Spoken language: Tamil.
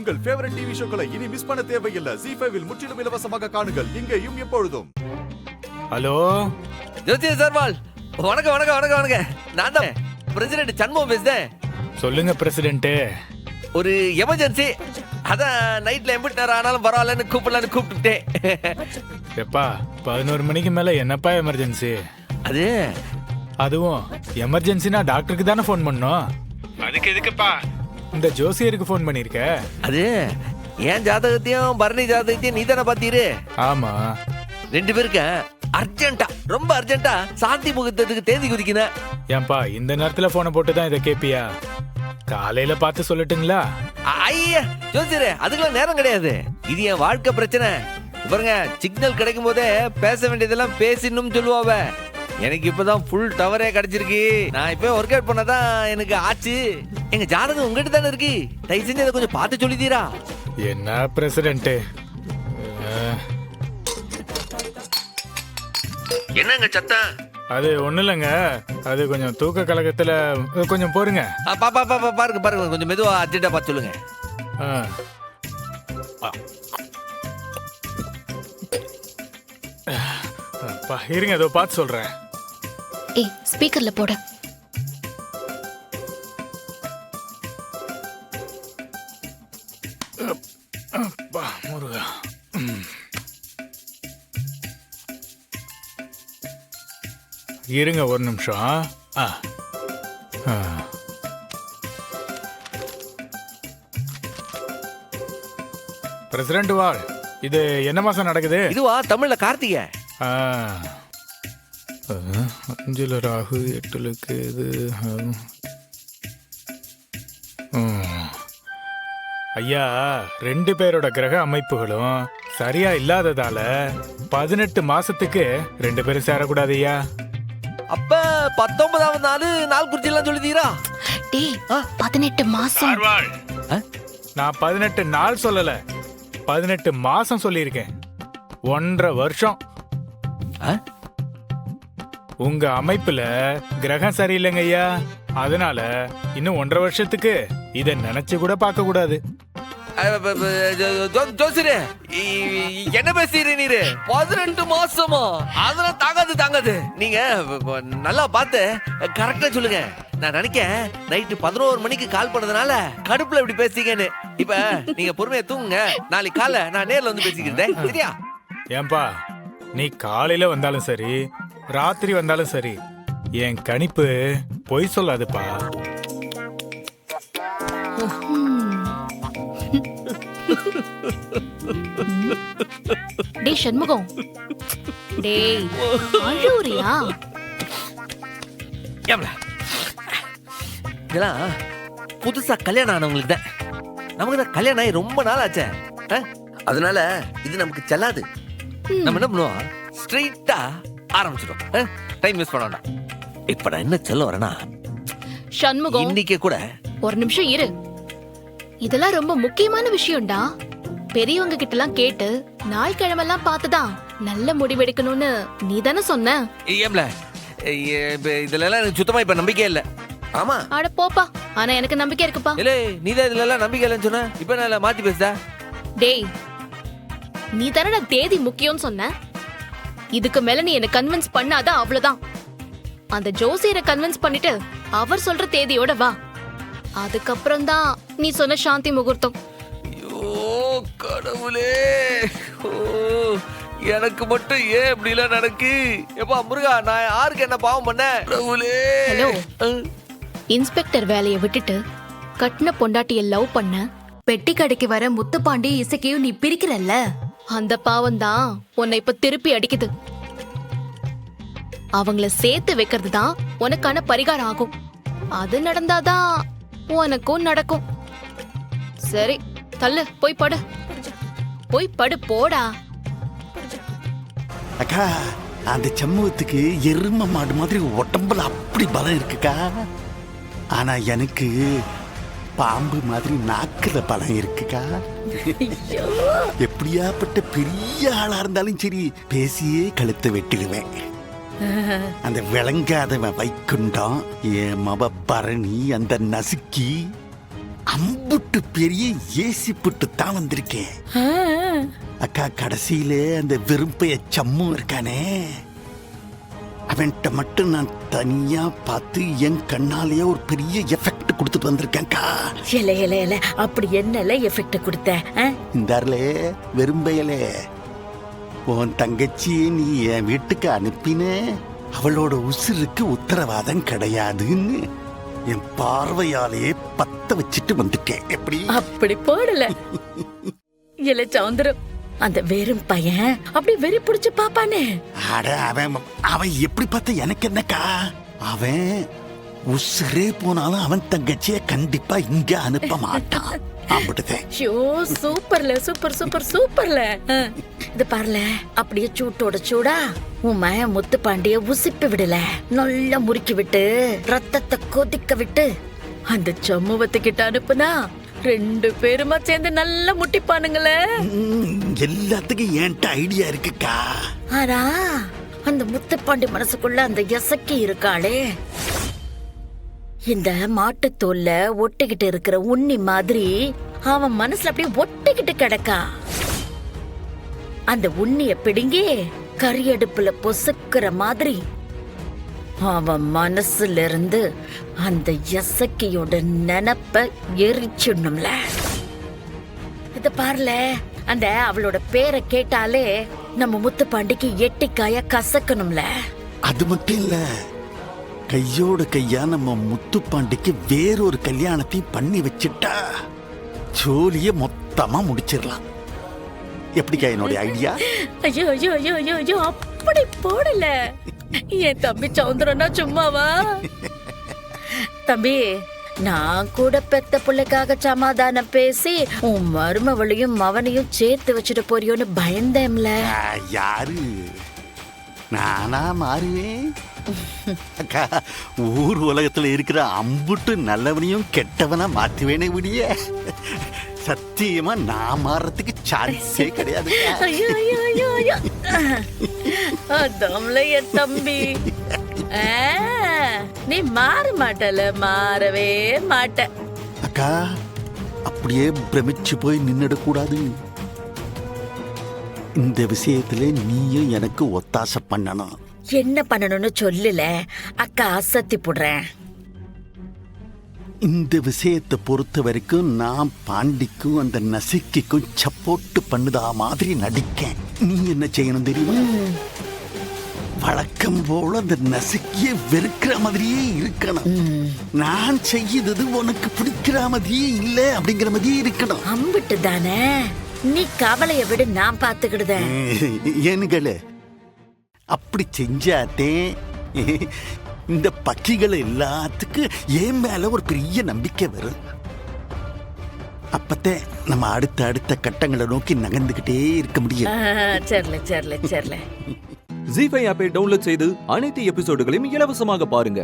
உங்கள் ஃபேவரட் டிவி ஷோக்களை இனி மிஸ் பண்ண தேவையில்லை. ZEE5 இல் முற்றிலும் இலவசமாக காணுங்கள். இங்கேயும் எப்பொழுதும். ஹலோ ஜோதிஷ் சர்வால், வணக்கம் வணக்கம் வணக்கம் வணக்கம். நான் தான் பிரசிடென்ட் சண்முகம் பேசுறேன். சொல்லுங்க பிரசிடென்ட். ஒரு எமர்ஜென்சி, அதான் நைட்ல எம்பிட்டு நேரம் ஆனாலும் பரவாயில்லன்னு கூப்பிட்டுட்டேன். எப்பா 11 மணிக்கு மேல என்னப்பா எமர்ஜென்சி? அதுவும் எமர்ஜென்சினா டாக்டருக்கு தானே ஃபோன் பண்ணோம். அதுக்கு எதுக்குப்பா இந்த ஜோசியருக்கு ஃபோன் பண்ணிருக்க? அது ஏன் ஜாதகத்தையும் பரணி ஜாதகத்தையும் நீ தானே பாத்தீரு? ஆமா, 2 பேருக்கு அர்ஜென்ட்டா, ரொம்ப அர்ஜென்ட்டா சாந்தி முகூர்த்தத்துக்கு தேதி குறிக்கணும். ஏன்பா இந்த நேரத்துல போனை போட்டு தான் இதை கேப்பியா? காலையில பார்த்து சொல்லட்டுங்களா? ஐயா ஜோசியரே, அதுக்கெல்லாம் நேரம் கிடையாது. இது என் வாழ்க்கை பிரச்சனை. பாருங்க, சிக்னல் கிடைக்கும் போதே பேச வேண்டியதெல்லாம் பேசிடணும்னு சொல்லுவாவ. எனக்கு இப்பதான் ஃபுல் டவரே கிடைச்சிருக்கு. நான் இப்ப ஒர்க் அவுட் பண்ணதான் எனக்கு ஆச்சு. எங்க ஜாதகம் உங்ககிட்ட தானே இருக்கு. தயவு செஞ்சு அதை கொஞ்சம் பார்த்து சொல்லிதீரா? என்ன பிரசிடென்ட்? என்னங்க சத்தம்? அது ஒண்ணு இல்லைங்க, அது கொஞ்சம் தூக்க கலக்கத்துல கொஞ்சம் போருங்க. பாருங்க பாருங்க, கொஞ்சம் மெதுவா அர்ஜென்ட்டா பார்த்து சொல்லுங்க. இருங்க, ஏதோ பார்த்து சொல்றேன். ஏய், ஸ்பீக்கர்ல போட. முருகா, இருங்க ஒரு நிமிஷம். பிரசிடென்ட் வால், இது என்ன மாசம் நடக்குது? இதுவா தமிழ்ல கார்த்திகை. 5ல ராகு, 8ல கேது. ஐயா, 2 பேரோட கிரக அமைப்புகளும் சரியா இல்லாததால 18 மாசத்துக்கு 2 பேரும் சேரக்கூடாது ஐயா. அப்ப 19வது நாள் குறிச்சி எல்லாம் சொல்லுதீரா? டேய், 18 மாசம். நான் 18 நாள் சொல்லல, 18 மாசம் சொல்லியிருக்கேன். 1.5 வருஷம். உங்க அமைப்புல கிரகம் சரியில்லைங்க ஐயா. அதனால இன்னும் 1.5 வருஷத்துக்கு இத நினைச்சு கூட பார்க்க கூடாது. ஜோசியரே, என்ன பேசுறீ நீரு? 18 மாசமா? அதெல்லாம் தாங்காது. நீங்க நல்லா பார்த்து கரெக்டா சொல்லுங்க. நான் நினைக்கேன் நைட்டு 11 மணிக்கு கால் பண்ணதுனால கடுப்புல இப்படி பேசிங்கன்னு. இப்ப நீங்க பொறுமையா தூங்குங்க. நாளைக்கு காலை நான் நேர்ல வந்து பேசிக்கிறேன், சரியா? ஏன்பா, நீ காலையில வந்தாலும் சரி, ராத்திரி வந்தாலும் சரி, என் கணிப்பு பொய் சொல்லாதுப்பா. டேய் சண்முகம், டேய் அழுவுறியா? இதெல்லாம் புதுசா கல்யாணம் ஆனவங்களுக்கு தான். நமக்கு தான் கல்யாணம் ஆகி ரொம்ப நாள் ஆச்சே. அதனால இது நமக்கு செல்லாது. நம்ம என்ன பண்ணுவோம், ஸ்ட்ரெயிட்டா ஆரம்பிச்சிடும். டைம் வேஸ்ட் பண்ண வேண்டாம். இப்ப நான் என்ன சொல்ல வரேன்னா, சண்முகம், இன்னைக்கு கூட ஒரு நிமிஷம் இரு. இதெல்லாம் ரொம்ப முக்கியமான விஷயம்டா. பெரியவங்க கிட்ட எல்லாம் கேட்டு நாள் கிழமெல்லாம் பார்த்துதான் நல்ல முடிவெடுக்கணும்னு நீ தானே சொன்ன. ஏம்ல, இதுல எல்லாம் எனக்கு சுத்தமா இப்ப நம்பிக்கை இல்ல. ஆமா, அட போப்பா. ஆனா எனக்கு நம்பிக்கை இருக்குப்பா. இல்ல, நீதான் இதுல எல்லாம் நம்பிக்கை இல்லைன்னு சொன்ன. இப்ப நான் மாத்தி பேசுதா? டேய், நீ தானே தேதி முக்கியம்னு சொன்ன. இதுக்கு மேல நீ என்ன கன்வின்ஸ் பண்ணாத, அவ்வளவுதான். அந்த ஜோசியரை கன்வின்ஸ் பண்ணிட்டு அவர் சொல்ற தேதியோட வா. அதுக்கப்புறம் தான் நீ சொன்ன சாந்தி முகூர்த்தம். ஐயோ கடவுளே, எனக்கு மட்டும் ஏன் இப்படி எல்லாம் நடக்கு? எப்பா முருகா, நான் யாருக்கு என்ன பாவம் பண்ண? கடவுளே. ஹலோ, இன்ஸ்பெக்டர் வேலையை விட்டுட்டு கட்டின பொண்டாட்டிய லவ் பண்ண பெட்டி கடைக்கு வர முத்துப்பாண்டி இசைக்கையும் நீ பிரிக்கிறல்ல, அந்த பாவம் தான் உன்னை இப்ப திருப்பி அடிக்குது. அவங்கள சேர்த்து வைக்கிறது தான் உனக்கான பரிகாரம் ஆகும். அது நடந்தாதான் உனக்கும் நடக்கும். சரி, தள்ளு, போய் படு போடா. அக்கா, அந்த சமூகத்துக்கு எரும மாடு மாதிரி உடம்புல அப்படி பலம் இருக்குக்கா. ஆனா எனக்கு பாம்பு மாதிரி நாக்குல பலம் இருக்குக்கா. எப்படியாப்பட்ட பெரிய ஆளா இருந்தாலும் சரி, பேசியே கழுத்தை வெட்டிடுவேன். அந்த விளங்காதவன் வைக்குண்டம், என் மவ பரணி, அந்த நசுக்கி அம்புட்டு பெரிய ஏசி புட்டு தான் வந்திருக்கேன். அக்கா கடைசியில அந்த வெறும்பைய சம்மு இருக்கானே, அவன்கிட்ட மட்டும் நான் தனியா பார்த்து என் கண்ணாலேயே ஒரு பெரிய எஃபெக்ட் கொடுத்துட்டு வந்திருக்கேன்க்கா. இல அப்படி என்னல எஃபெக்ட் கொடுத்த? இந்தாருலே வெறும்பையலே, உன் தங்கச்சியை நீ என் வீட்டுக்கு அனுப்பின, அவளோட உசிருக்கு உத்தரவாதம் கிடையாதுன்னு என் பார்வையாலேயே பத்த வச்சுட்டு வந்துட்டேன். எப்படி அப்படி போடல இல சௌந்தரம். அந்த வெறும் பையன் அப்படி வெறி புடிச்சு பாப்பானே. அட அவன் எப்படி பார்த்த எனக்கு என்னக்கா, அவன் உசுரே போனாலும் அவன் தங்கச்சிய கண்டிப்பா இங்க அனுப்ப மாட்டான். ஐயோ சூப்பர்ல, சூப்பர் சூப்பர் சூப்பர்ல. இது பாருல, அப்படியே சூட்டோட சூடா உன் மயன் முத்து பாண்டிய உசிப்பி விடல, நல்லா முறுக்கி விட்டு ரத்தத்தை கொதிக்க விட்டு அந்த சமூகத்துக்கிட்ட அனுப்புனா 2 பேருமா சேர்ந்து நல்லா முட்டிப்பானுங்களே. எல்லாத்துக்கும் என்கிட்ட ஐடியா இருக்குக்கா. ஆனா அந்த முத்துப்பாண்டி மனசுக்குள்ள அந்த எசக்கி இருக்காளே, இந்த மாட்டுத்தோல்ல ஒட்டிக்கிட்டு இருக்கிற உண்ணி மாதிரி அவன் மனசுல அப்படியே ஒட்டிக்கிட்டு கிடக்கா. அந்த உண்ணிய பிடுங்கி கரியடுப்புல பொசுக்கிற மாதிரி அவன் மனசுல இருந்து அந்த எசக்கியோட நினப்ப எரிச்சிடணும்ல. இத பாருல, அந்த அவளோட பேரை கேட்டாலே நம்ம முத்துப்பாண்டிக்கு எட்டிக்காய கசக்கணும்ல. அது மட்டும் இல்ல, கையோட கையா நம்ம முத்துப்பாண்டிக்கு வேறொரு கல்யாணத்தையும் பண்ணி வச்சுட்டா ஜோலிய மொத்தமா முடிச்சிடலாம். எப்படிக்கா என்னோட ஐடியா? ஐயோ ஐயோ ஐயோ ஐயோ ஐயோ, அப்படி போடல. என் தம்பி சௌந்தரனா சும்மாவா? தம்பி, நான் கூட பெத்த பிள்ளைக்காக சமாதானம் பேசி உன் மருமவளையும் மவனையும் சேர்த்து வச்சுட்டு போறியோன்னு பயந்தேன்ல. யாரு நானா மாறுவேன்? அக்கா, ஊர் உலகத்துல இருக்கிற அம்புட்டு நல்லவனையும் கெட்டவனா மாத்துவேனே விடிய, சத்தியமா நான் மாறதுக்கு சான்ஸே கிடையாது. ஐயோ ஐயோ ஐயோ ஐயோ, அதான்ல என் தம்பி. நீ மாற மாட்டல, மாறவே மாட்ட. அக்கா, அப்படியே பிரமிச்சு போய் நின்னுட கூடாது. இந்த விஷயத்துல நீயும் எனக்கு ஒத்தாசை பண்ணணும். என்ன பண்ணணும்னு சொல்லல, அக்கா அசத்தி போடுறேன். இந்த விஷயத்தை பொறுத்த வரைக்கும் நான் பாண்டிக்கும் அந்த நசுக்கிக்கும் சப்போர்ட் பண்ணுதா மாதிரி நடிக்கேன். நீ என்ன செய்யணும் தெரியுமா? வழக்கம் போல அந்த நசுக்கிய வெறுக்கிற மாதிரியே இருக்கணும். நான் செய்யறது உனக்கு பிடிக்கிற மாதிரியே இல்ல அப்படிங்கிற மாதிரியே இருக்கணும். அம்பிட்டு தானே, நீ கவலைய விட நான் பாத்துக்கிடுதேன். ஏனுங்களே, அப்படி செஞ்சாத்தே இந்த பக்கிகள் எல்லாத்துக்கும் என் மேல ஒரு பெரிய நம்பிக்கை வரும். அப்பத்தே நம்ம அடுத்த கட்டங்களை நோக்கி நகர்ந்துகிட்டே இருக்க முடியும். சரில சரில சரில. ஜீ5 ஆப்பை டவுன்லோட் செய்து அனைத்து எபிசோடுகளையும் இலவசமாக பாருங்க.